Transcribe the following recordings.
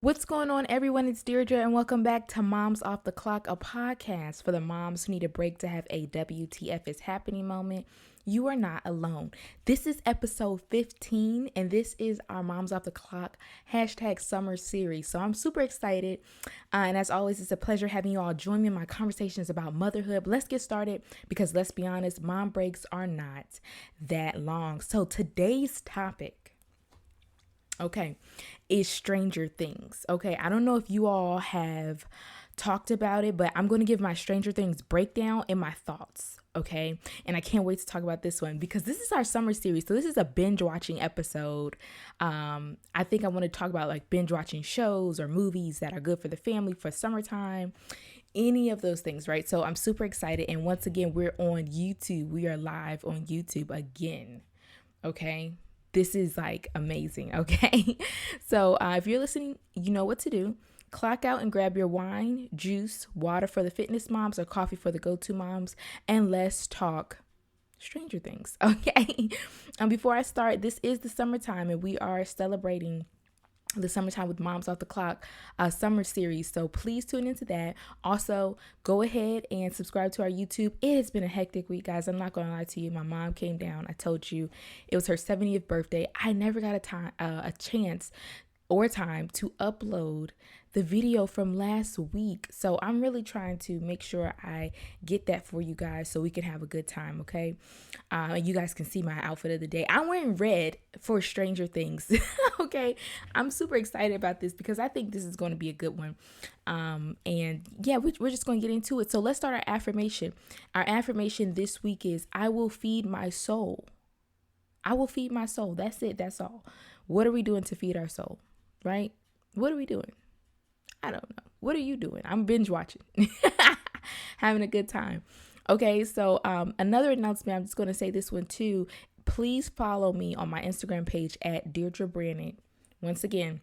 What's going on, everyone? It's Deirdre, and welcome back to Moms Off the Clock, a podcast for the moms who need a break to have a WTF is happening moment. You are not alone. This is episode 15, and this is our Moms Off the Clock #summer series. So I'm super excited. And as always, it's a pleasure having you all join me in my conversations about motherhood. But let's get started because let's be honest, mom breaks are not that long. So today's topic, okay, is Stranger Things. Okay, I don't know if you all have talked about it, but I'm going to give my Stranger Things breakdown and my thoughts. Okay, and I can't wait to talk about this one because this is our summer series. So this is a binge watching episode. I think I want to talk about like binge watching shows or movies that are good for the family for summertime, any of those things, right? So I'm super excited. And once again, we're on YouTube. We are live on YouTube again. Okay. This is like amazing, okay? So if you're listening, you know what to do. Clock out and grab your wine, juice, water for the fitness moms, or coffee for the go-to moms, and let's talk Stranger Things, okay? Before I start, this is the summertime, and we are celebrating the Summertime with Moms Off the Clock summer series. So please tune into that. Also, go ahead and subscribe to our YouTube. It has been a hectic week, guys. I'm not going to lie to you. My mom came down. I told you it was her 70th birthday. I never got a chance or time to upload the video from last week. So I'm really trying to make sure I get that for you guys so we can have a good time, okay? You guys can see my outfit of the day. I'm wearing red for Stranger Things, okay? I'm super excited about this because I think this is going to be a good one. And yeah, we're just going to get into it. So let's start our affirmation. Our affirmation this week is, I will feed my soul. I will feed my soul. That's it. That's all. What are we doing to feed our soul? Right? What are we doing? I don't know. What are you doing? I'm binge watching, having a good time. Okay, so another announcement, I'm just going to say this one too. Please follow me on my Instagram page at Deirdre Brannick. Once again,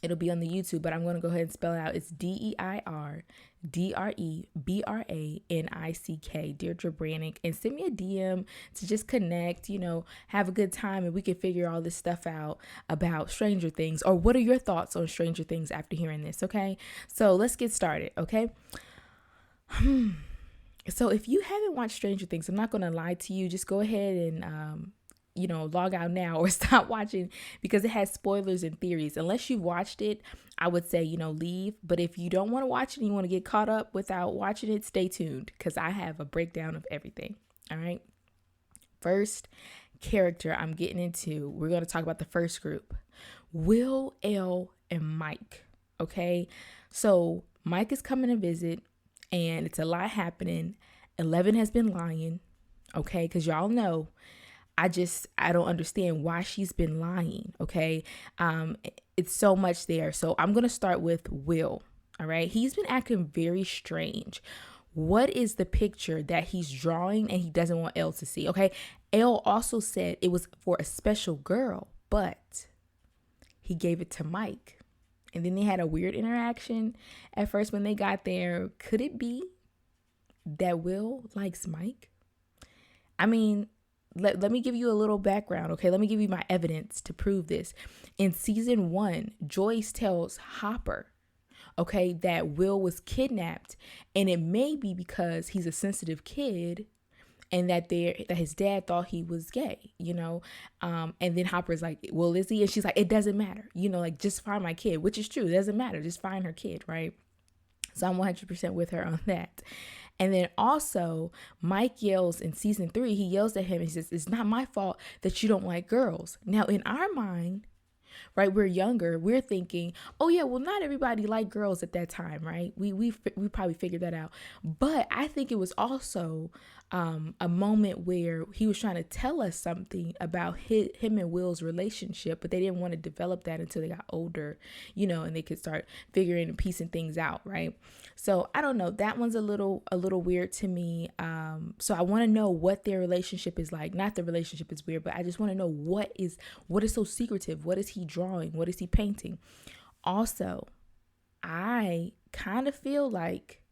it'll be on the YouTube, but I'm going to go ahead and spell it out. It's DeirdreBrannick, Deirdre Brannick, and send me a DM to just connect, have a good time, and we can figure all this stuff out about Stranger Things, or what are your thoughts on Stranger Things after hearing this, okay? So let's get started, okay? So if you haven't watched Stranger Things, I'm not going to lie to you. Just go ahead and, log out now or stop watching because it has spoilers and theories. Unless you've watched it, I would say, leave. But if you don't want to watch it and you want to get caught up without watching it, stay tuned because I have a breakdown of everything. All right. First character I'm getting into, we're going to talk about the first group, Will, Elle, and Mike. Okay. So Mike is coming to visit and it's a lot happening. 11 has been lying. Okay. Because y'all know, I don't understand why she's been lying, okay? It's so much there. So I'm going to start with Will, all right? He's been acting very strange. What is the picture that he's drawing and he doesn't want Elle to see, okay? Elle also said it was for a special girl, but he gave it to Mike. And then they had a weird interaction at first when they got there. Could it be that Will likes Mike? I mean, let me give you a little background, okay? Let me give you my evidence to prove this. In season 1, Joyce tells Hopper, okay, that Will was kidnapped, and it may be because he's a sensitive kid and that his dad thought he was gay, and then Hopper's like, well, is he? And she's like, it doesn't matter, just find my kid, which is true. It doesn't matter. Just find her kid, right? So I'm 100% with her on that. And then also Mike yells in season 3, he yells at him and he says, it's not my fault that you don't like girls. Now in our mind, right, we're younger, we're thinking, oh yeah, well, not everybody liked girls at that time, right? We probably figured that out. But I think it was also a moment where he was trying to tell us something about him and Will's relationship, but they didn't want to develop that until they got older, and they could start figuring and piecing things out, right? So I don't know, that one's a little weird to me. So I want to know what their relationship is like. Not the relationship is weird, but I just want to know what is so secretive. What is he drawing? What is he painting? Also, I kind of feel like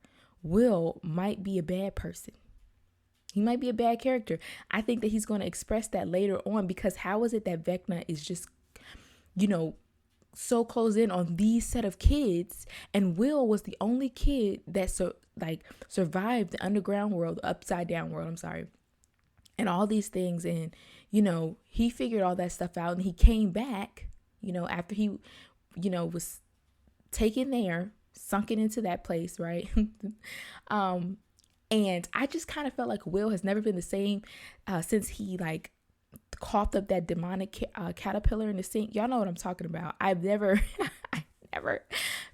Will might be a bad person. He might be a bad character. I think that he's going to express that later on because how is it that Vecna is just, so close in on these set of kids, and Will was the only kid that survived the underground world, upside down world, I'm sorry, and all these things. And he figured all that stuff out, and he came back, after he was taken there, sunken into that place, right? And I just kind of felt like Will has never been the same since he coughed up that demonic caterpillar in the sink. Y'all know what I'm talking about. I've never I never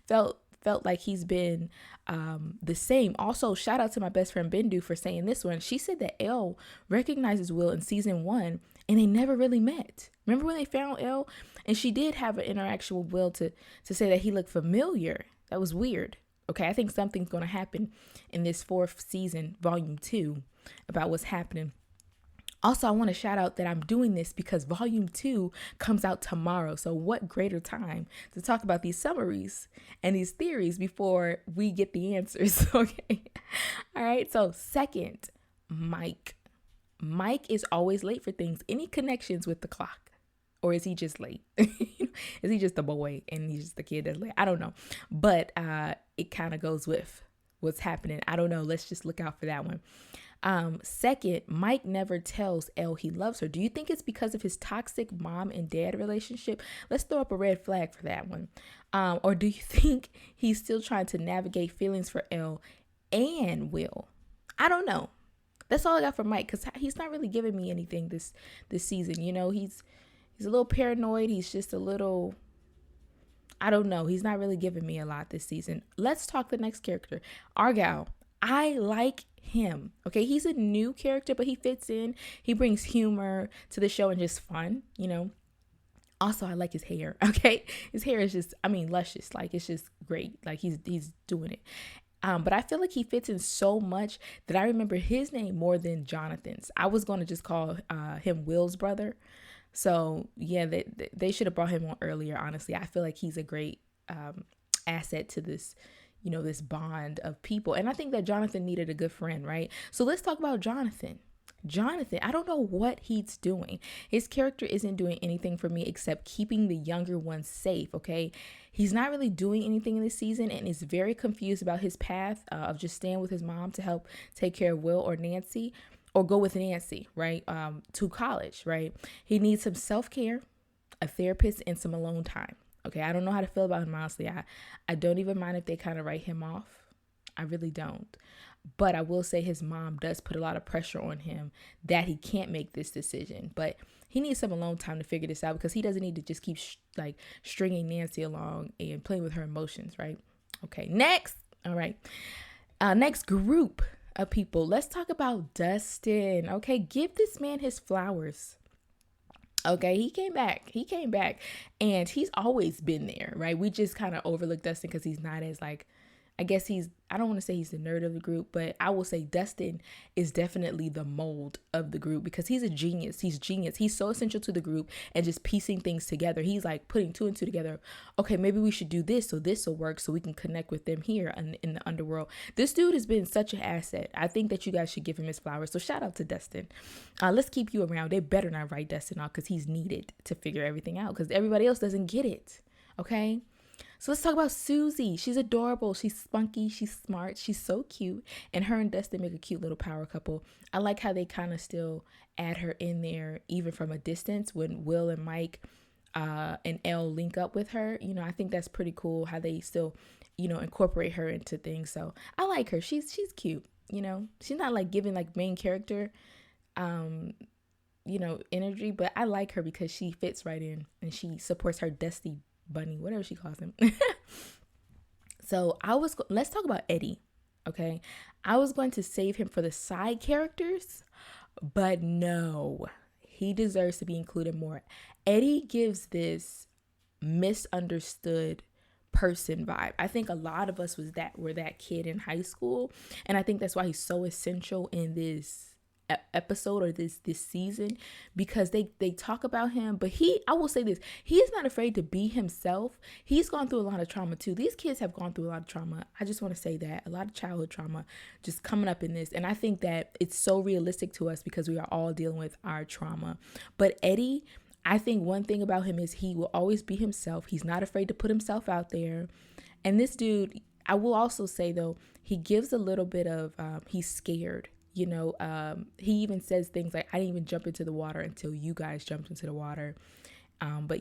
felt like he's been the same. Also, shout out to my best friend Bindu for saying this one. She said that Elle recognizes Will in season 1, and they never really met. Remember when they found Elle? And she did have an interaction with Will to say that he looked familiar. That was weird. Okay, I think something's going to happen in this 4th season, volume 2, about what's happening. Also, I want to shout out that I'm doing this because volume 2 comes out tomorrow. So what greater time to talk about these summaries and these theories before we get the answers. Okay. All right. So second, Mike. Mike is always late for things. Any connections with the clock? Or is he just late? Is he just a boy and he's just the kid that's late? I don't know. But it kind of goes with what's happening. I don't know. Let's just look out for that one. Second, Mike never tells Elle he loves her. Do you think it's because of his toxic mom and dad relationship? Let's throw up a red flag for that one. Or do you think he's still trying to navigate feelings for Elle and Will? I don't know. That's all I got for Mike, because he's not really giving me anything this season. He's a little paranoid. He's just a little, I don't know. He's not really giving me a lot this season. Let's talk the next character, Argyle. I like him. Okay, he's a new character, but he fits in. He brings humor to the show and just fun, Also, I like his hair. Okay, his hair is just, luscious. It's just great. He's doing it. But I feel like he fits in so much that I remember his name more than Jonathan's. I was going to just call him Will's brother. So yeah, they should have brought him on earlier. Honestly, I feel like he's a great asset to this, this bond of people. And I think that Jonathan needed a good friend, right? So let's talk about Jonathan. Jonathan, I don't know what he's doing. His character isn't doing anything for me except keeping the younger ones safe, okay? He's not really doing anything in this season and is very confused about his path of just staying with his mom to help take care of Will or Nancy, or go with Nancy, right, to college, right? He needs some self-care, a therapist, and some alone time. Okay, I don't know how to feel about him, honestly. I don't even mind if they kind of write him off. I really don't. But I will say his mom does put a lot of pressure on him that he can't make this decision. But he needs some alone time to figure this out, because he doesn't need to just keep stringing Nancy along and playing with her emotions, right? Okay, next. All right. Next group of people. Let's talk about Dustin. Okay, give this man his flowers. Okay, he came back and he's always been there, right? We just kind of overlook Dustin because he's not as I guess I don't want to say he's the nerd of the group, but I will say Dustin is definitely the mold of the group, because he's a genius. He's genius. He's so essential to the group and just piecing things together. He's putting 2 and 2 together. Okay, maybe we should do this so this will work so we can connect with them here in the underworld. This dude has been such an asset. I think that you guys should give him his flowers. So shout out to Dustin. Let's keep you around. They better not write Dustin off, because he's needed to figure everything out, because everybody else doesn't get it. Okay? So let's talk about Susie. She's adorable. She's spunky. She's smart. She's so cute. And her and Dustin make a cute little power couple. I like how they kind of still add her in there, even from a distance, when Will and Mike and Elle link up with her. I think that's pretty cool how they still, incorporate her into things. So I like her. She's cute. She's not giving main character, energy, but I like her because she fits right in and she supports her Dusty Bunny, whatever she calls him. So let's talk about Eddie. Okay, I was going to save him for the side characters, but no, he deserves to be included more. Eddie gives this misunderstood person vibe. I think a lot of us were that kid in high school, and I think that's why he's so essential in this episode or this season, because they talk about him, but I will say this, he is not afraid to be himself. He's gone through a lot of trauma too. These kids have gone through a lot of trauma. I just want to say that a lot of childhood trauma just coming up in this, and I think that it's so realistic to us because we are all dealing with our trauma. But Eddie, I think one thing about him is he will always be himself. He's not afraid to put himself out there. And this dude, I will also say though, he gives a little bit of, he's scared. He even says things like, I didn't even jump into the water until you guys jumped into the water. But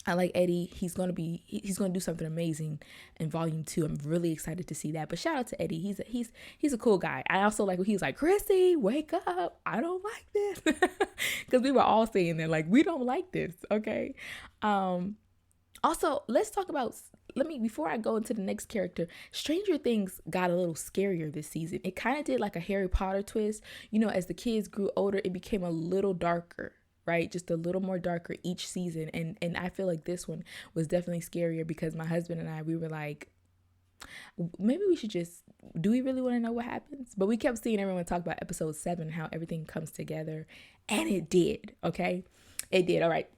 I like Eddie. He's gonna do something amazing in volume 2. I'm really excited to see that. But shout out to Eddie. He's a cool guy. I also like when he was like, Chrissy, wake up. I don't like this. Because we were all saying that, like, we don't like this. Okay. Also, let's talk about, before I go into the next character, Stranger Things got a little scarier this season. It kind of did like a Harry Potter twist. As the kids grew older, it became a little darker, right? Just a little more darker each season. And I feel like this one was definitely scarier because my husband and I, we were like, maybe we should do we really want to know what happens? But we kept seeing everyone talk about episode 7, how everything comes together. And it did, okay? It did. All right.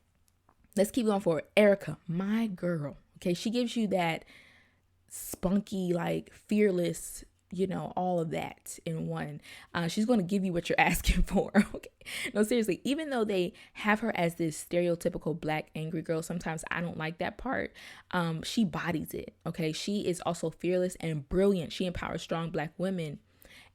Let's keep going forward. Erica, my girl. Okay, she gives you that spunky, like fearless, all of that in one. She's going to give you what you're asking for. Okay, no, seriously. Even though they have her as this stereotypical Black angry girl, sometimes I don't like that part. She bodies it. Okay, she is also fearless and brilliant. She empowers strong Black women,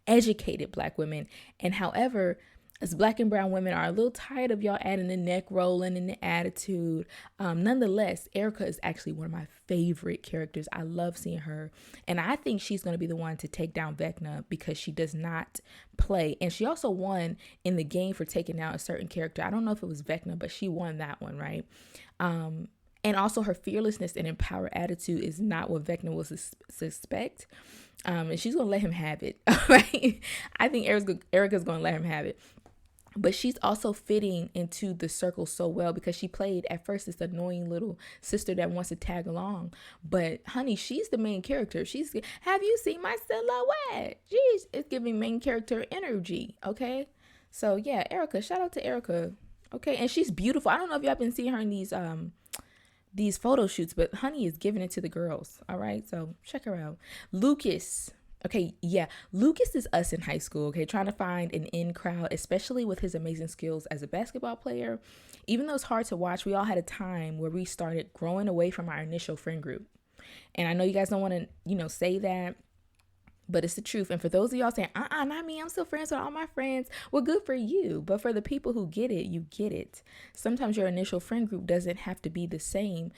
educated Black women, and however, as Black and brown women are a little tired of y'all adding the neck rolling and the attitude. Nonetheless, Erica is actually one of my favorite characters. I love seeing her. And I think she's going to be the one to take down Vecna because she does not play. And she also won in the game for taking out a certain character. I don't know if it was Vecna, but she won that one, right? And also her fearlessness and empowered attitude is not what Vecna will suspect. And she's going to let him have it. Right? I think Erica's going to let him have it. But she's also fitting into the circle so well because she played at first this annoying little sister that wants to tag along. But honey, she's the main character. Have you seen my silhouette? Jeez, it's giving main character energy. Okay. So yeah, Erica, shout out to Erica. Okay. And she's beautiful. I don't know if y'all been seeing her in these photo shoots, but honey is giving it to the girls. All right. So check her out. Lucas. Okay, yeah, Lucas is us in high school, okay, trying to find an in crowd, especially with his amazing skills as a basketball player. Even though it's hard to watch, we all had a time where we started growing away from our initial friend group. And I know you guys don't want to, say that, but it's the truth. And for those of y'all saying, not me, I'm still friends with all my friends. Well, good for you. But for the people who get it, you get it. Sometimes your initial friend group doesn't have to be the same.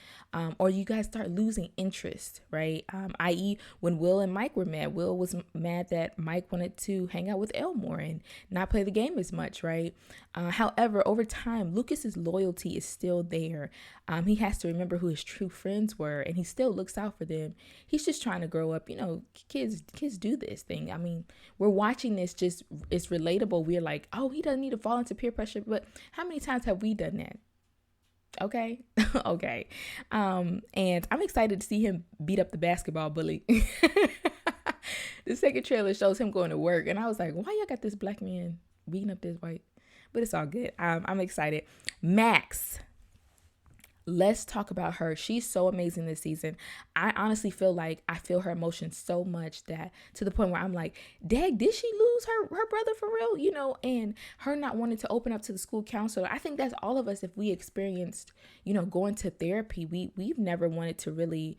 Or you guys start losing interest, right? I.e. when Will and Mike were mad. Will was mad that Mike wanted to hang out with Elmore and not play the game as much, right? However, over time, Lucas's loyalty is still there. He has to remember who his true friends were, and he still looks out for them. He's just trying to grow up. Kids do this thing. I mean, we're watching this, just it's relatable. We're like, oh, he doesn't need to fall into peer pressure. But how many times have we done that? Okay. Okay. And I'm excited to see him beat up the basketball bully. The second trailer shows him going to work, and I was like, why y'all got this Black man beating up this white? But it's all good. I'm excited. Max. Let's talk about her. She's so amazing this season. I honestly feel like I feel her emotions so much that to the point where I'm like, dang, did she lose her brother for real? And her not wanting to open up to the school counselor. I think that's all of us. If we experienced, going to therapy, we've never wanted to really,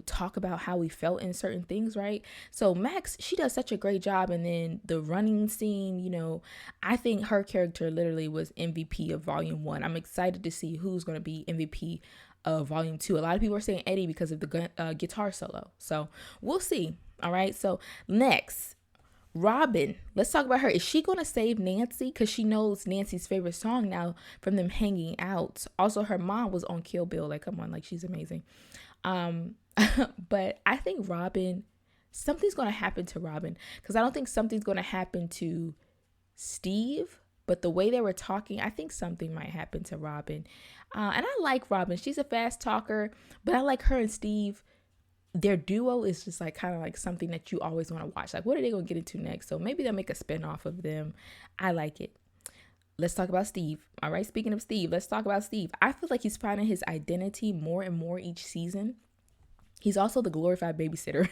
talk about how we felt in certain things, right? So Max, she does such a great job. And then the running scene, I think her character literally was MVP of volume 1. I'm excited to see who's going to be MVP of volume 2. A lot of people are saying Eddie because of the guitar solo. So we'll see. All right. So next, Robin. Let's talk about her. Is she going to save Nancy? Because she knows Nancy's favorite song now from them hanging out. Also, her mom was on Kill Bill. Like, come on, like she's amazing. But I think Robin, something's going to happen to Robin, because I don't think something's going to happen to Steve, but the way they were talking, I think something might happen to Robin. And I like Robin. She's a fast talker, but I like her and Steve. Their duo is just like kind of like something that you always want to watch. Like, what are they going to get into next? So maybe they'll make a spinoff of them. I like it. Let's talk about Steve. All right. Speaking of Steve, let's talk about Steve. I feel like he's finding his identity more and more each season. He's also the glorified babysitter.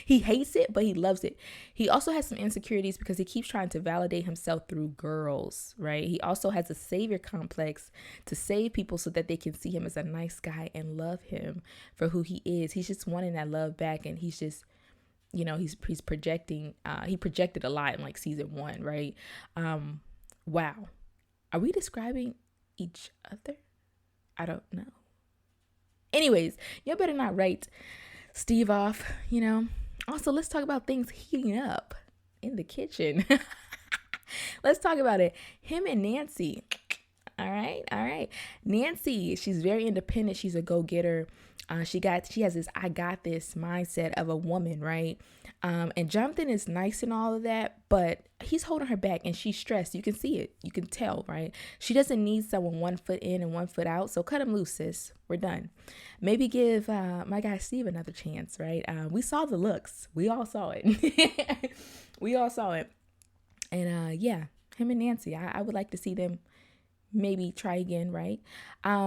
He hates it, but he loves it. He also has some insecurities because he keeps trying to validate himself through girls, right? He also has a savior complex to save people so that they can see him as a nice guy and love him for who he is. He's just wanting that love back, and he's just, he's projecting. He projected a lot in like season 1, right? Wow. Are we describing each other? I don't know. Anyways, you better not write Steve off, Also, let's talk about things heating up in the kitchen. Let's talk about it. Him and Nancy. All right. Nancy, she's very independent. She's a go-getter. She has this I got this mindset of a woman, right? And Jonathan is nice and all of that, but he's holding her back and she's stressed. You can see it. You can tell, right? She doesn't need someone 1 foot in and 1 foot out. So cut him loose, sis. We're done. Maybe give my guy Steve another chance, right? We saw the looks. We all saw it. We all saw it. And him and Nancy, I would like to see them maybe try again, right?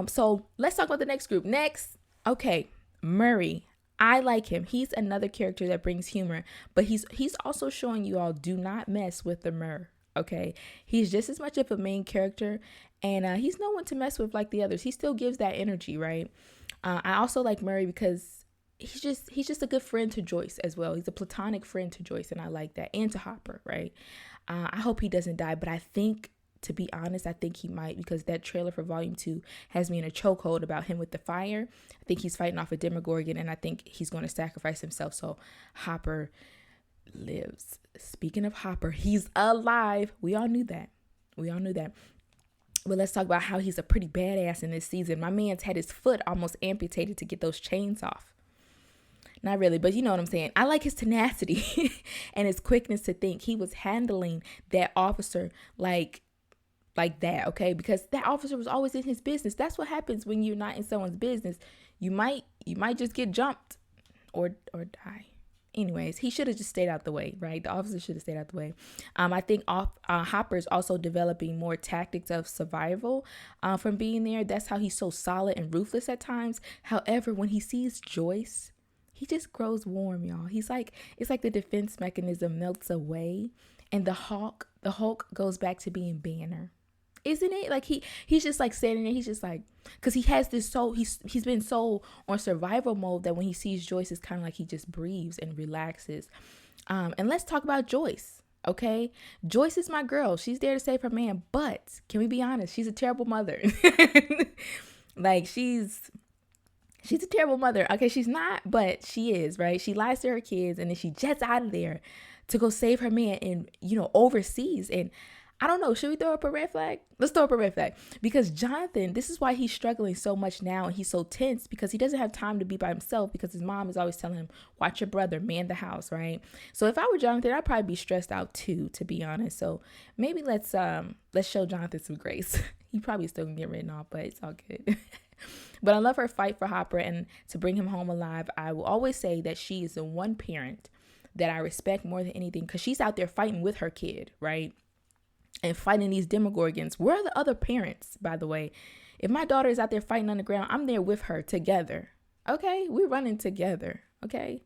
So let's talk about the next group. Next, okay, Murray. I like him. He's another character that brings humor, but he's also showing you all do not mess with the Murr. Okay, he's just as much of a main character, and he's no one to mess with like the others. He still gives that energy, right? I also like Murray because he's just a good friend to Joyce as well. He's a platonic friend to Joyce, and I like that, and to Hopper, right? I hope he doesn't die, but I think, to be honest, I think he might, because that trailer for Volume 2 has me in a chokehold about him with the fire. I think he's fighting off a Demogorgon, and I think he's going to sacrifice himself so Hopper lives. Speaking of Hopper, he's alive. We all knew that. But let's talk about how he's a pretty badass in this season. My man's had his foot almost amputated to get those chains off. Not really, but you know what I'm saying. I like his tenacity and his quickness to think. He was handling that officer like that, okay? Because that officer was always in his business. That's what happens when you're not in someone's business. You might just get jumped or die. Anyways, he should have just stayed out the way, right? The officer should have stayed out the way. I think Hopper is also developing more tactics of survival from being there. That's how he's so solid and ruthless at times. However, when he sees Joyce, he just grows warm, y'all. It's like the defense mechanism melts away, and the Hulk goes back to being Banner. Isn't it? Like he's just like standing there. He's just like, because he has this he's been so on survival mode that when he sees Joyce, it's kind of like he just breathes and relaxes. And let's talk about Joyce. Okay, Joyce is my girl. She's there to save her man, but can we be honest? She's a terrible mother. Like she's a terrible mother. Okay, she's not, but she is, right? She lies to her kids, and then she jets out of there to go save her man in, overseas. And I don't know, should we throw up a red flag? Let's throw up a red flag. Because Jonathan, this is why he's struggling so much now, and he's so tense, because he doesn't have time to be by himself, because his mom is always telling him, watch your brother, man the house, right? So if I were Jonathan, I'd probably be stressed out too, to be honest. So maybe let's show Jonathan some grace. He probably still gonna get written off, but it's all good. But I love her fight for Hopper and to bring him home alive. I will always say that she is the one parent that I respect more than anything, because she's out there fighting with her kid, right? And fighting these Demogorgons. Where are the other parents, by the way? If my daughter is out there fighting on the ground, I'm there with her together. Okay? We're running together. Okay?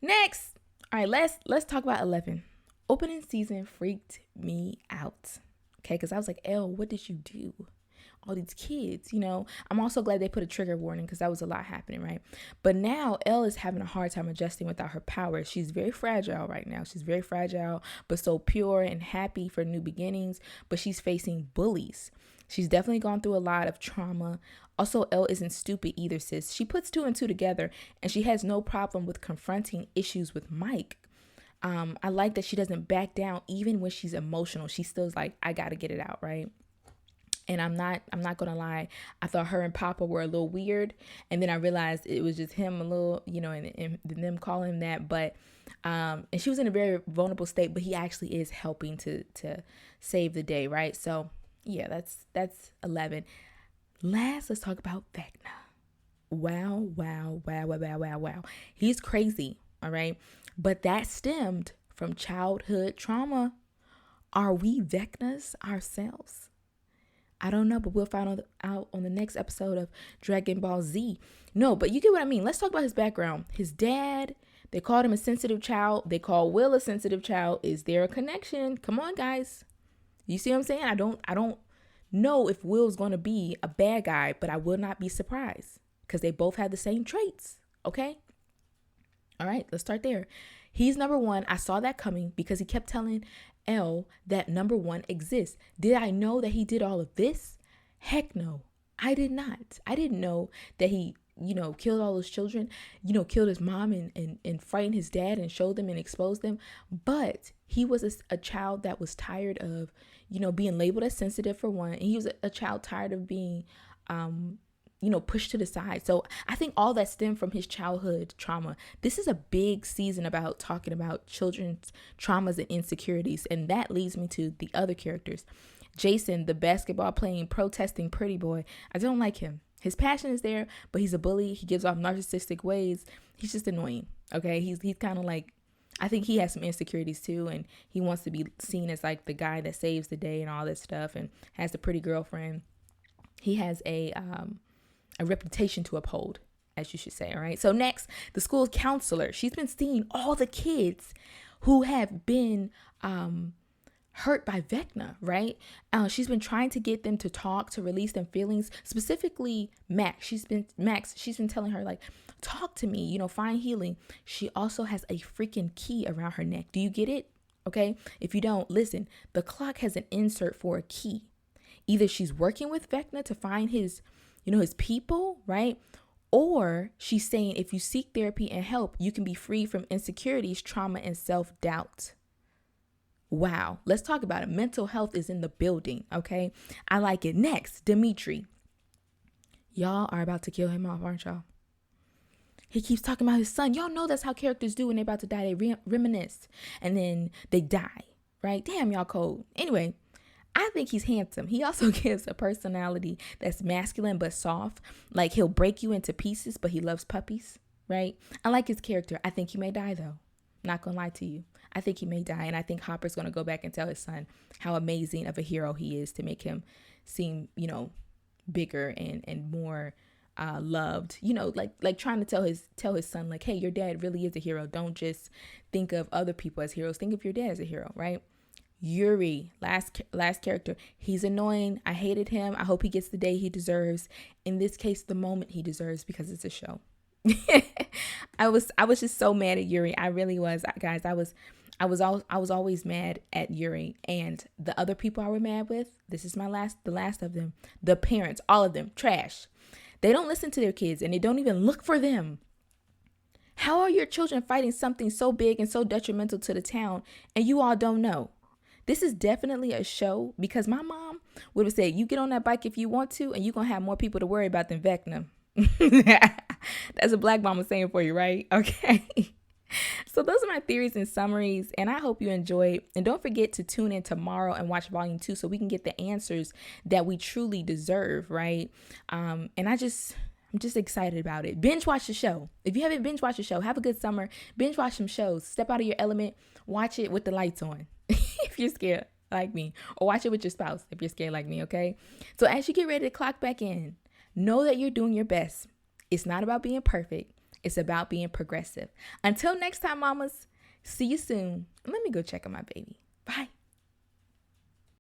Next. All right, let's talk about 11. Opening season freaked me out. Okay? Because I was like, Elle, what did you do? All these kids, I'm also glad they put a trigger warning, because that was a lot happening, right? But now Elle is having a hard time adjusting without her powers. She's very fragile right now. She's very fragile, but so pure and happy for new beginnings. But she's facing bullies. She's definitely gone through a lot of trauma. Also, Elle isn't stupid either, sis. She puts 2 and 2 together, and she has no problem with confronting issues with Mike. I like that she doesn't back down even when she's emotional. She still's like, I gotta get it out, right? And I'm not gonna lie, I thought her and Papa were a little weird, and then I realized it was just him a little, and them calling him that. But and she was in a very vulnerable state, but he actually is helping to save the day, right? So yeah, that's 11. Last, let's talk about Vecna. Wow. He's crazy, all right? But that stemmed from childhood trauma. Are we Vecnas ourselves? I don't know, but we'll find out on the next episode of Dragon Ball Z. No, but you get what I mean. Let's talk about his background. His dad, they called him a sensitive child. They call Will a sensitive child. Is there a connection? Come on, guys. You see what I'm saying? I don't know if Will's going to be a bad guy, but I will not be surprised because they both have the same traits. Okay? All right, let's start there. He's number one. I saw that coming because he kept telling Elle that number one exists. Did I know that he did all of this? Heck no, I did not. I didn't know that he, killed all those children, killed his mom and frightened his dad and showed them and exposed them. But he was a child that was tired of, being labeled as sensitive for one. And he was a child tired of being, pushed to the side. So I think all that stemmed from his childhood trauma. This is a big season about talking about children's traumas and insecurities. And that leads me to the other characters. Jason, the basketball playing, protesting pretty boy. I don't like him. His passion is there, but he's a bully. He gives off narcissistic ways. He's just annoying. Okay. He's kind of like, I think he has some insecurities too. And he wants to be seen as like the guy that saves the day and all that stuff and has a pretty girlfriend. He has a reputation to uphold, as you should say. All right. So next, the school counselor. She's been seeing all the kids who have been, hurt by Vecna, right? She's been trying to get them to talk, to release their feelings, specifically Max. She's been telling her, like, talk to me, find healing. She also has a freaking key around her neck. Do you get it? Okay. If you don't, listen, the clock has an insert for a key. Either she's working with Vecna to find his people, right? Or she's saying, if you seek therapy and help, you can be free from insecurities, trauma, and self-doubt. Wow. Let's talk about it. Mental health is in the building. Okay. I like it. Next, Dimitri. Y'all are about to kill him off, aren't y'all? He keeps talking about his son. Y'all know that's how characters do when they're about to die. They reminisce and then they die, right? Damn, y'all cold. Anyway, I think he's handsome. He also gives a personality that's masculine but soft. Like he'll break you into pieces, but he loves puppies, right? I like his character. I think he may die though. Not gonna lie to you. I think he may die. And I think Hopper's going to go back and tell his son how amazing of a hero he is to make him seem, bigger and more loved, like trying to tell his son, like, hey, your dad really is a hero. Don't just think of other people as heroes. Think of your dad as a hero, right? Yuri, last character. He's annoying. I hated him. I hope he gets the day he deserves. In this case, the moment he deserves, because it's a show. I was just so mad at Yuri. I really was, guys. I was always mad at Yuri and the other people I were mad with. This is the last of them. The parents, all of them, trash. They don't listen to their kids and they don't even look for them. How are your children fighting something so big and so detrimental to the town and you all don't know? This is definitely a show because my mom would have said, you get on that bike if you want to, and you're going to have more people to worry about than Vecna. That's a black mama saying for you, right? Okay. So those are my theories and summaries, and I hope you enjoyed. And don't forget to tune in tomorrow and watch volume 2 so we can get the answers that we truly deserve, right? And I'm just excited about it. Binge watch the show. If you haven't binge watched the show, have a good summer. Binge watch some shows. Step out of your element. Watch it with the lights on if you're scared like me, or watch it with your spouse if you're scared like me, okay? So as you get ready to clock back in, know that you're doing your best. It's not about being perfect. It's about being progressive. Until next time, mamas, see you soon. Let me go check on my baby. Bye.